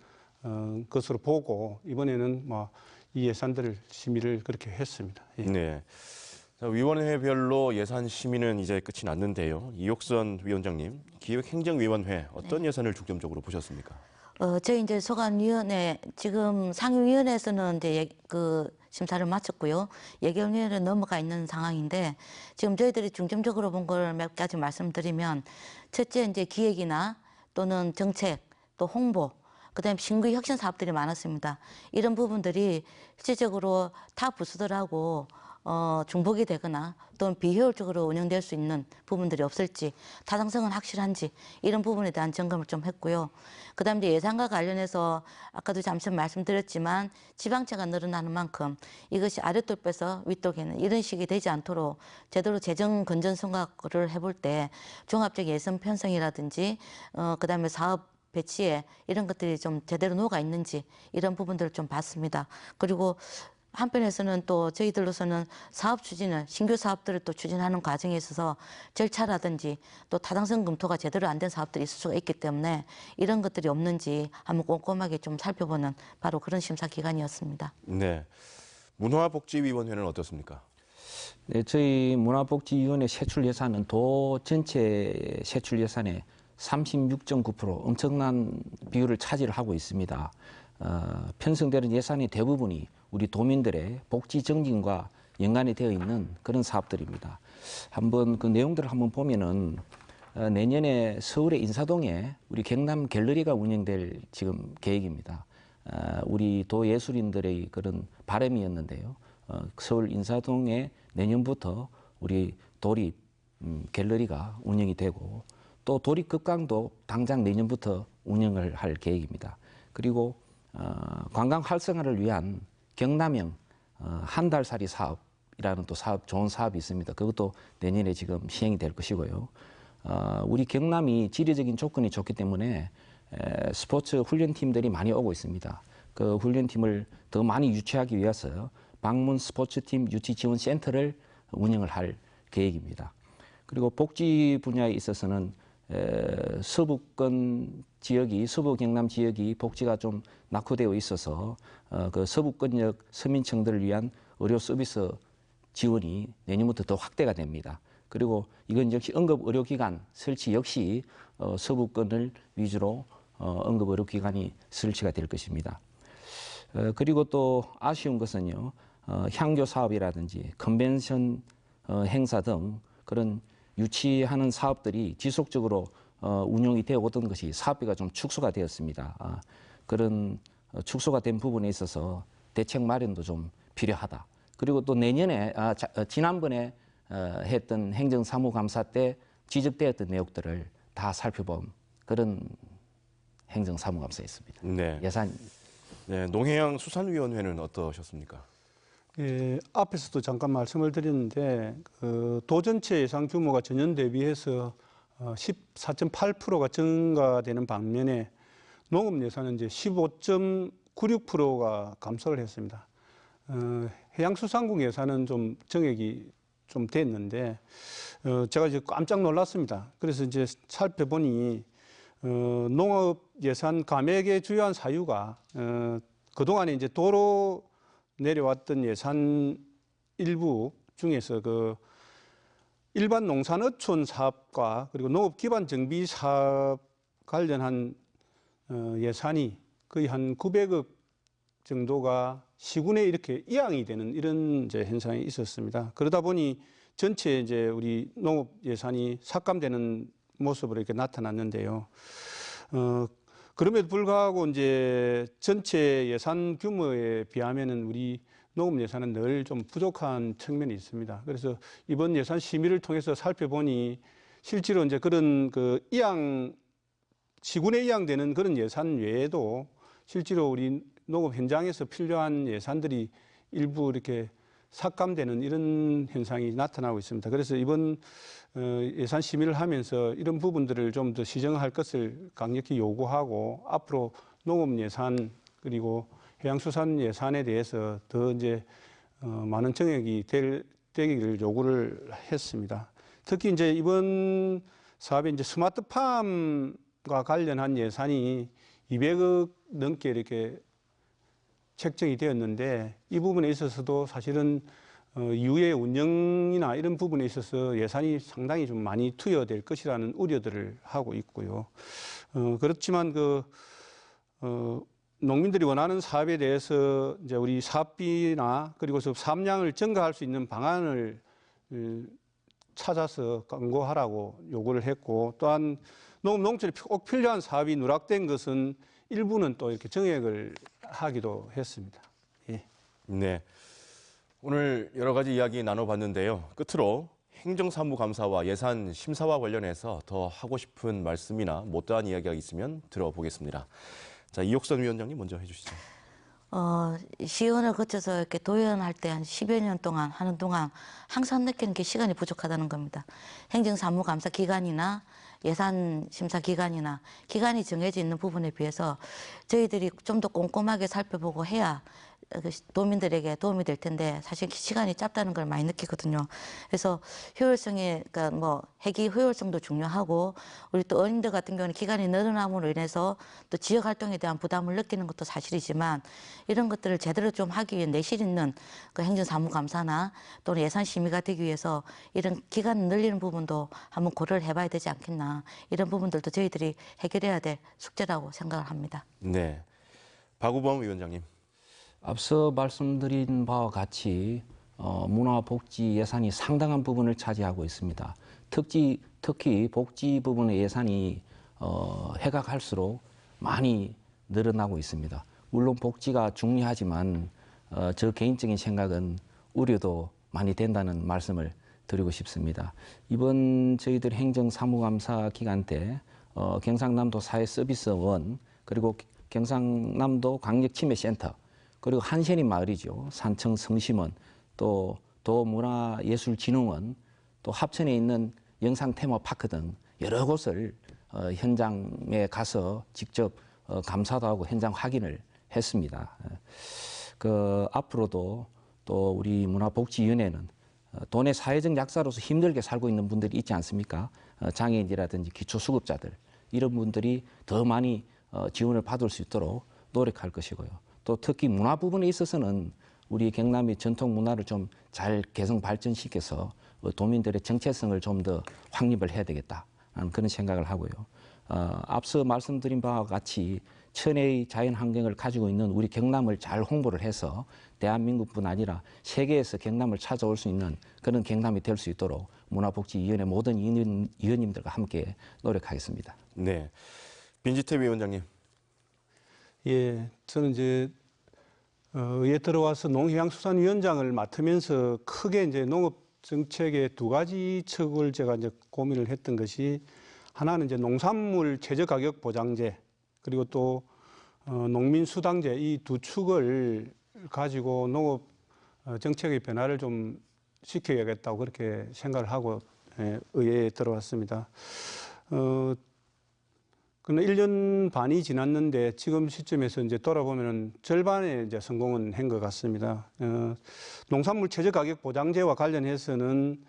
것으로 보고 이번에는 뭐 이 예산들을 심의를 그렇게 했습니다. 예. 네. 자, 위원회별로 예산 심의는 이제 끝이 났는데요. 이옥선 위원장님, 기획행정위원회 어떤 예산을 중점적으로 보셨습니까? 저희 이제 소관위원회 지금 상임위원회에서는 이제 그 심사를 마쳤고요. 예결위원회 넘어가 있는 상황인데 지금 저희들이 중점적으로 본 걸 몇 가지 말씀드리면 첫째 이제 기획이나 또는 정책 또 홍보 그다음에 신규 혁신 사업들이 많았습니다. 이런 부분들이 실질적으로 타 부서들하고 중복이 되거나 또는 비효율적으로 운영될 수 있는 부분들이 없을지 타당성은 확실한지 이런 부분에 대한 점검을 좀 했고요. 그다음에 이제 예산과 관련해서 아까도 잠시 말씀드렸지만 지방채가 늘어나는 만큼 이것이 아랫돌 빼서 윗돌 개는 이런 식이 되지 않도록 제대로 재정 건전성과를 해볼 때 종합적 예산 편성이라든지 그다음에 사업 배치에 이런 것들이 좀 제대로 녹아 있는지 이런 부분들을 좀 봤습니다. 그리고 한편에서는 또 저희들로서는 사업 추진을 신규 사업들을 또 추진하는 과정에 있어서 절차라든지 또 타당성 검토가 제대로 안 된 사업들이 있을 수가 있기 때문에 이런 것들이 없는지 한번 꼼꼼하게 좀 살펴보는 바로 그런 심사 기간이었습니다. 네. 문화복지위원회는 어떻습니까? 네, 저희 문화복지위원회 세출 예산은 도 전체 세출 예산의 36.9% 엄청난 비율을 차지를 하고 있습니다. 편성되는 예산의 대부분이 우리 도민들의 복지 증진과 연관이 되어 있는 그런 사업들입니다. 한번 그 내용들을 한번 보면은 내년에 서울의 인사동에 우리 경남 갤러리가 운영될 지금 계획입니다. 우리 도예술인들의 그런 바람이었는데요. 서울 인사동에 내년부터 우리 도립 갤러리가 운영이 되고 또 도립극강도 당장 내년부터 운영을 할 계획입니다. 그리고 관광 활성화를 위한 경남형 한 달살이 사업이라는 또 좋은 사업이 있습니다. 그것도 내년에 지금 시행이 될 것이고요. 우리 경남이 지리적인 조건이 좋기 때문에 스포츠 훈련팀들이 많이 오고 있습니다. 그 훈련팀을 더 많이 유치하기 위해서 방문 스포츠팀 유치 지원 센터를 운영을 할 계획입니다. 그리고 복지 분야에 있어서는 서부권 지역이 서부 경남 지역이 복지가 좀 낙후되어 있어서 그 서부권역 서민층들을 위한 의료 서비스 지원이 내년부터 더 확대가 됩니다. 그리고 이건 역시 응급의료기관 설치 역시 서부권을 위주로 응급의료기관이 설치가 될 것입니다. 그리고 또 아쉬운 것은요, 향교 사업이라든지 컨벤션 행사 등 그런 유치하는 사업들이 지속적으로 운영이 되어 오던 것이 사업비가 좀 축소가 되었습니다. 그런 축소가 된 부분에 있어서 대책 마련도 좀 필요하다. 그리고 또 내년에 지난번에 했던 행정사무감사 때 지적되었던 내용들을 다 살펴본 그런 행정사무감사였습니다. 네. 예산. 네. 농해양 수산위원회는 어떠셨습니까? 예, 앞에서도 잠깐 말씀을 드렸는데 도 전체 예산 규모가 전년 대비해서 14.8%가 증가되는 반면에 농업 예산은 이제 15.96%가 감소를 했습니다. 해양수산국 예산은 좀 정액이 좀 됐는데 제가 이제 깜짝 놀랐습니다. 그래서 이제 살펴보니 농업 예산 감액의 주요한 사유가 그동안에 이제 도로 내려왔던 예산 일부 중에서 그 일반 농산어촌 사업과 그리고 농업 기반 정비 사업 관련한 예산이 거의 한 900억 정도가 시군에 이렇게 이양이 되는 이런 이제 현상이 있었습니다. 그러다 보니 전체 이제 우리 농업 예산이 삭감되는 모습으로 이렇게 나타났는데요. 그럼에도 불구하고 이제 전체 예산 규모에 비하면은 우리 농업 예산은 늘 좀 부족한 측면이 있습니다. 그래서 이번 예산 심의를 통해서 살펴보니 실제로 이제 그런 그 시군에 이양되는 그런 예산 외에도 실제로 우리 농업 현장에서 필요한 예산들이 일부 이렇게 삭감되는 이런 현상이 나타나고 있습니다. 그래서 이번 예산 심의를 하면서 이런 부분들을 좀 더 시정할 것을 강력히 요구하고 앞으로 농업 예산 그리고 해양수산 예산에 대해서 더 이제 많은 정액이 되기를 요구를 했습니다. 특히 이제 이번 사업에 이제 스마트팜과 관련한 예산이 200억 넘게 이렇게 책정이 되었는데 이 부분에 있어서도 사실은 이후의 운영이나 이런 부분에 있어서 예산이 상당히 좀 많이 투여될 것이라는 우려들을 하고 있고요. 그렇지만 농민들이 원하는 사업에 대해서 이제 우리 사업비나 그리고 사업량을 증가할 수 있는 방안을 찾아서 권고하라고 요구를 했고, 또한 농촌이 꼭 필요한 사업이 누락된 것은 일부는 또 이렇게 정액을 하기도 했습니다. 예. 네. 오늘 여러 가지 이야기 나눠봤는데요. 끝으로 행정사무감사와 예산 심사와 관련해서 더 하고 싶은 말씀이나 못다한 이야기가 있으면 들어보겠습니다. 자, 이옥선 위원장님 먼저 해주시죠. 시연을 거쳐서 이렇게 도연할 때 한 10여 년 동안 하는 동안 항상 느끼는 게 시간이 부족하다는 겁니다. 행정사무감사 기간이나 예산 심사 기간이나 기간이 정해져 있는 부분에 비해서 저희들이 좀 더 꼼꼼하게 살펴보고 해야 도민들에게 도움이 될 텐데 사실 시간이 짧다는 걸 많이 느끼거든요. 그래서 효율성이, 그러니까 뭐 회기 효율성도 중요하고, 우리 또 어린이들 같은 경우는 기간이 늘어남으로 인해서 또 지역 활동에 대한 부담을 느끼는 것도 사실이지만, 이런 것들을 제대로 좀 하기 위해 내실 있는 그 행정사무감사나 또는 예산 심의가 되기 위해서 이런 기간을 늘리는 부분도 한번 고려를 해봐야 되지 않겠나, 이런 부분들도 저희들이 해결해야 될 숙제라고 생각을 합니다. 네. 박우범 위원장님. 앞서 말씀드린 바와 같이 문화복지 예산이 상당한 부분을 차지하고 있습니다. 특히 복지 부분의 예산이 해가 갈수록 많이 늘어나고 있습니다. 물론 복지가 중요하지만 저 개인적인 생각은 우려도 많이 된다는 말씀을 드리고 싶습니다. 이번 저희들 행정사무감사 기간 때 경상남도 사회서비스원, 그리고 경상남도 강력치매센터, 그리고 한센이 마을이죠. 산청 성심원, 또 도문화예술진흥원, 또 합천에 있는 영상테마파크 등 여러 곳을 현장에 가서 직접 감사도 하고 현장 확인을 했습니다. 앞으로도 또 우리 문화복지위원회는 돈의 사회적 약자로서 힘들게 살고 있는 분들이 있지 않습니까? 장애인이라든지 기초수급자들, 이런 분들이 더 많이 지원을 받을 수 있도록 노력할 것이고요. 또 특히 문화 부분에 있어서는 우리 경남의 전통 문화를 좀 잘 개성 발전시켜서 도민들의 정체성을 좀 더 확립을 해야 되겠다 하는 그런 생각을 하고요. 앞서 말씀드린 바와 같이 천혜의 자연 환경을 가지고 있는 우리 경남을 잘 홍보를 해서 대한민국뿐 아니라 세계에서 경남을 찾아올 수 있는 그런 경남이 될 수 있도록 문화복지위원회 모든 위원님들과 함께 노력하겠습니다. 네. 빈지태 위원장님. 예, 저는 이제 의회 들어와서 농해양수산위원장을 맡으면서 크게 이제 농업 정책의 두 가지 척을 제가 이제 고민을 했던 것이, 하나는 이제 농산물 최저 가격 보장제, 그리고 또 농민수당제, 이 두 축을 가지고 농업 정책의 변화를 좀 시켜야겠다고 그렇게 생각을 하고 의회에 들어왔습니다. 그러나 1년 반이 지났는데 지금 시점에서 이제 돌아보면 절반의 이제 성공은 한 것 같습니다. 농산물 최저 가격 보장제와 관련해서는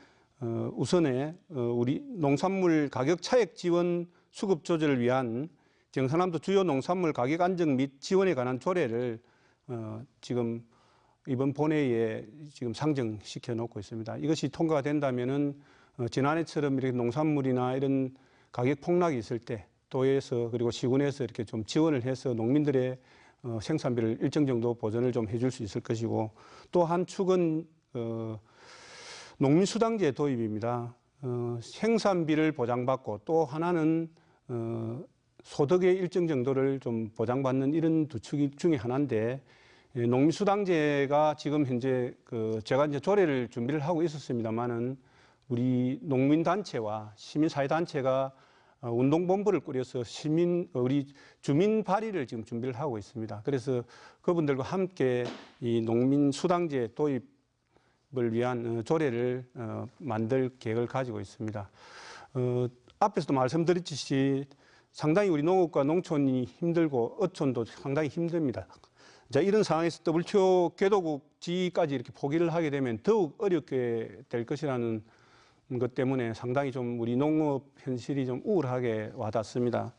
우선에 우리 농산물 가격 차액 지원 수급 조절을 위한 경상남도 주요 농산물 가격 안정 및 지원에 관한 조례를 지금 이번 본회의에 지금 상정시켜 놓고 있습니다. 이것이 통과가 된다면은 지난해처럼 이렇게 농산물이나 이런 가격 폭락이 있을 때 도에서 그리고 시군에서 이렇게 좀 지원을 해서 농민들의 생산비를 일정 정도 보전을 좀 해줄 수 있을 것이고, 또 한 축은 농민수당제 도입입니다. 생산비를 보장받고, 또 하나는 소득의 일정 정도를 좀 보장받는 이런 두 축 중에 하나인데, 농민수당제가 지금 현재 제가 이제 조례를 준비를 하고 있었습니다만은 우리 농민단체와 시민사회단체가 운동본부를 꾸려서 우리 주민 발의를 지금 준비를 하고 있습니다. 그래서 그분들과 함께 이 농민수당제 도입을 위한 조례를 만들 계획을 가지고 있습니다. 앞에서도 말씀드렸듯이 상당히 우리 농업과 농촌이 힘들고 어촌도 상당히 힘듭니다. 자, 이런 상황에서 WTO 개도국 지위까지 이렇게 포기를 하게 되면 더욱 어렵게 될 것이라는 것 때문에 상당히 좀 우리 농업 현실이 좀 우울하게 와닿습니다.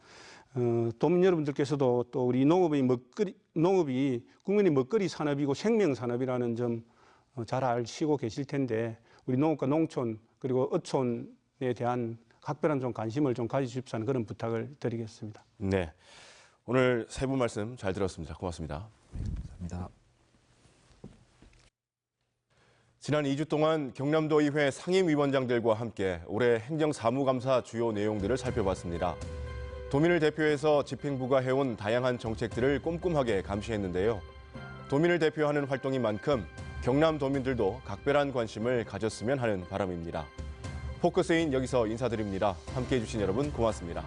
도민 여러분들께서도 또 우리 농업이 국민의 먹거리 산업이고 생명 산업이라는 점 잘 아시고 계실 텐데 우리 농업과 농촌 그리고 어촌에 대한 각별한 좀 관심을 좀 가지십시오 하는 그런 부탁을 드리겠습니다. 네, 오늘 세 분 말씀 잘 들었습니다. 고맙습니다. 감사합니다. 지난 2주 동안 경남도의회 상임위원장들과 함께 올해 행정사무감사 주요 내용들을 살펴봤습니다. 도민을 대표해서 집행부가 해온 다양한 정책들을 꼼꼼하게 감시했는데요. 도민을 대표하는 활동인 만큼 경남 도민들도 각별한 관심을 가졌으면 하는 바람입니다. 포커스인 여기서 인사드립니다. 함께해 주신 여러분 고맙습니다.